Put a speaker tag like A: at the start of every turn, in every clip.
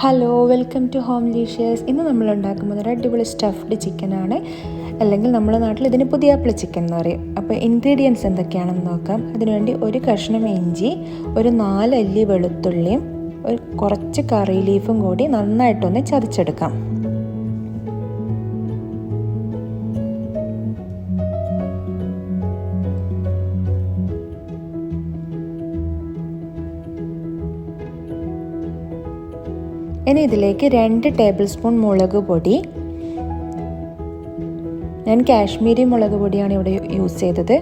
A: Hello, welcome to home dishes. ഇന്ന് നമ്മൾ ഉണ്ടാക്കുന്നത് ഒരു അടിപൊളി സ്റ്റഫ്ഡ് ചിക്കനാണ്, അല്ലെങ്കിൽ നമ്മുടെ നാട്ടിൽ ഇതിന് പുതിയാപ്പിള ചിക്കൻ എന്ന് പറയും. അപ്പോൾ ഇൻഗ്രീഡിയൻസ് എന്തൊക്കെയാണെന്ന് നോക്കാം. അതിനുവേണ്ടി ഒരു കഷ്ണം ഇഞ്ചി, ഒരു 4 അല്ലി വെളുത്തുള്ളിയും കുറച്ച് കറി ലീഫും കൂടി നന്നായിട്ടൊന്ന് ചതച്ചെടുക്കാം. ഇനി ഇതിലേക്ക് 2 ടേബിൾ സ്പൂൺ മുളക് പൊടി, ഞാൻ കാശ്മീരി മുളക് പൊടിയാണ് ഇവിടെ യൂസ് ചെയ്തത്.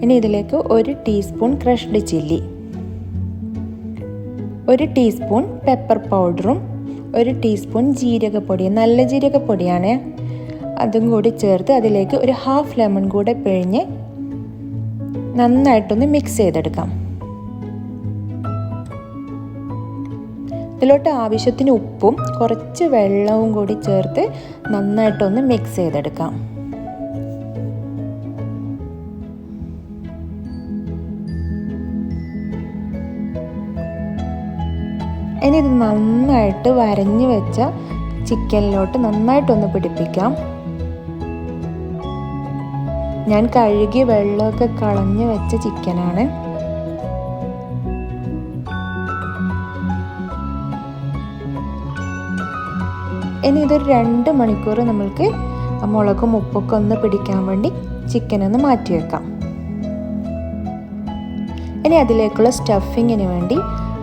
A: ഇനി ഇതിലേക്ക് 1 teaspoon crushed chilli, 1 teaspoon pepper പൗഡറും 1 ടീസ്പൂൺ ജീരകപ്പൊടി, നല്ല ജീരകപ്പൊടിയാണ്, അതും കൂടി ചേർത്ത് അതിലേക്ക് ഒരു 1/2 ലെമൺ കൂടെ പിഴിഞ്ഞ് നന്നായിട്ടൊന്ന് മിക്സ് ചെയ്തെടുക്കാം. ഇതിലോട്ട് ആവശ്യത്തിന് ഉപ്പും കുറച്ച് വെള്ളവും കൂടി ചേർത്ത് നന്നായിട്ടൊന്ന് മിക്സ് ചെയ്തെടുക്കാം. ഇനി ഇത് നന്നായിട്ട് വരഞ്ഞു വെച്ച ചിക്കനിലോട്ട് നന്നായിട്ടൊന്ന് പിടിപ്പിക്കാം. ഞാൻ കഴുകി വെള്ളമൊക്കെ കളഞ്ഞു വെച്ച ചിക്കനാണ്. ഇനി ഇതൊരു 2 മണിക്കൂർ നമ്മൾക്ക് മുളകും ഉപ്പൊക്കെ ഒന്ന് പിടിക്കാൻ വേണ്ടി ചിക്കൻ ഒന്ന് മാറ്റി വെക്കാം. ഇനി അതിലേക്കുള്ള സ്റ്റഫിങ്ങിന് വേണ്ടി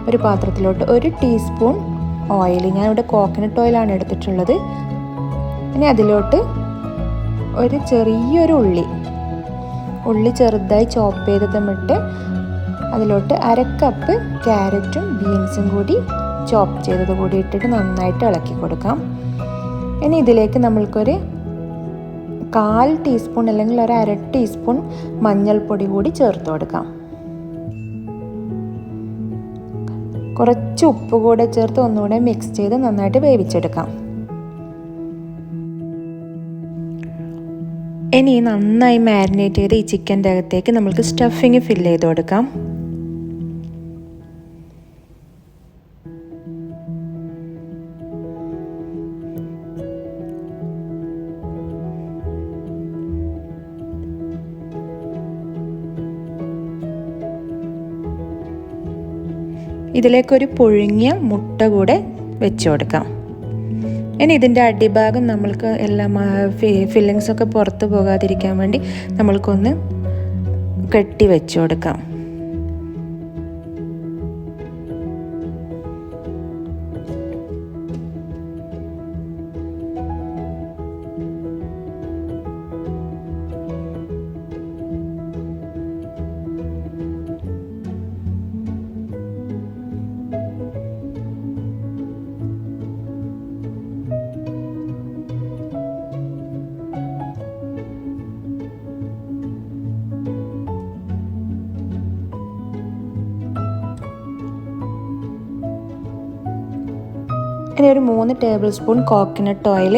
A: ഒരു പാത്രത്തിലോട്ട് 1 ടീസ്പൂൺ ഓയിൽ, ഞാനിവിടെ കോക്കനട്ട് ഓയിലാണ് എടുത്തിട്ടുള്ളത്. ഇനി അതിലോട്ട് ഒരു ചെറിയൊരു ഉള്ളി ചെറുതായി ചോപ്പ് ചെയ്തതുമിട്ട് അതിലോട്ട് 1/2 കപ്പ് ക്യാരറ്റും ബീൻസും കൂടി ചോപ്പ് ചെയ്തത് കൂടി ഇട്ടിട്ട് നന്നായിട്ട് ഇളക്കി കൊടുക്കാം. ഇനി ഇതിലേക്ക് നമ്മൾക്കൊരു 1/4 ടീസ്പൂൺ അല്ലെങ്കിൽ ഒരു 1/2 ടീസ്പൂൺ മഞ്ഞൾപ്പൊടി കൂടി ചേർത്ത് കൊടുക്കാം. കുറച്ച് ഉപ്പ് കൂടെ ചേർത്ത് ഒന്നുകൂടെ മിക്സ് ചെയ്ത് നന്നായിട്ട് വേവിച്ചെടുക്കാം. ഇനി നന്നായി മാരിനേറ്റ് ചെയ്ത് ഈ ചിക്കൻ്റെ അകത്തേക്ക് നമുക്ക് സ്റ്റഫിങ് ഫില്ല് ചെയ്ത് കൊടുക്കാം. ഇതിലേക്കൊരു പുഴുങ്ങിയ മുട്ട കൂടെ വെച്ച് കൊടുക്കാം. ഇനി ഇതിൻ്റെ അടിഭാഗം നമ്മൾക്ക് എല്ലാം ഫില്ലിങ്സൊക്കെ പുറത്ത് പോകാതിരിക്കാൻ വേണ്ടി നമ്മൾക്കൊന്ന് കെട്ടി വെച്ച് കൊടുക്കാം. ഇനി ഒരു 3 table spoon coconut oil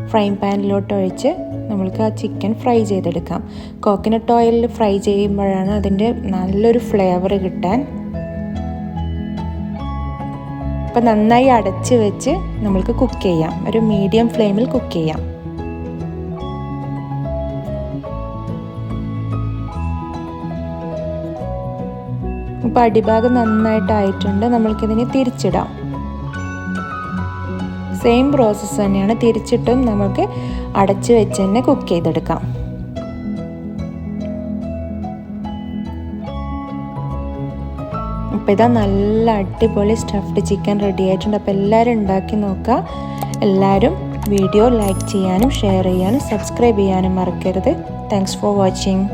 A: fry പാനിലോട്ട് ഒഴിച്ച് നമ്മൾക്ക് ആ ചിക്കൻ ഫ്രൈ ചെയ്തെടുക്കാം. കോക്കനട്ട് ഓയിലിൽ ഫ്രൈ ചെയ്യുമ്പോഴാണ് അതിൻ്റെ നല്ലൊരു ഫ്ലേവർ കിട്ടാൻ. അപ്പം നന്നായി അടച്ച് വെച്ച് നമ്മൾക്ക് കുക്ക് ചെയ്യാം, ഒരു മീഡിയം ഫ്ലെയിമിൽ കുക്ക് ചെയ്യാം. ഇപ്പോൾ അടിഭാഗം നന്നായിട്ടായിട്ടുണ്ട്, നമ്മൾക്കിതിനെ തിരിച്ചിടാം. സെയിം പ്രോസസ്സ് തന്നെയാണ്, തിരിച്ചിട്ടും നമുക്ക് അടച്ച് വെച്ച് തന്നെ കുക്ക് ചെയ്തെടുക്കാം. അപ്പോൾ ഇതാ നല്ല അടിപൊളി സ്റ്റഫ്ഡ് ചിക്കൻ റെഡി ആയിട്ടുണ്ട്. അപ്പോൾ എല്ലാവരും ഉണ്ടാക്കി നോക്കുക. എല്ലാവരും വീഡിയോ ലൈക്ക് ചെയ്യാനും ഷെയർ ചെയ്യാനും സബ്സ്ക്രൈബ് ചെയ്യാനും മറക്കരുത്. Thanks for watching.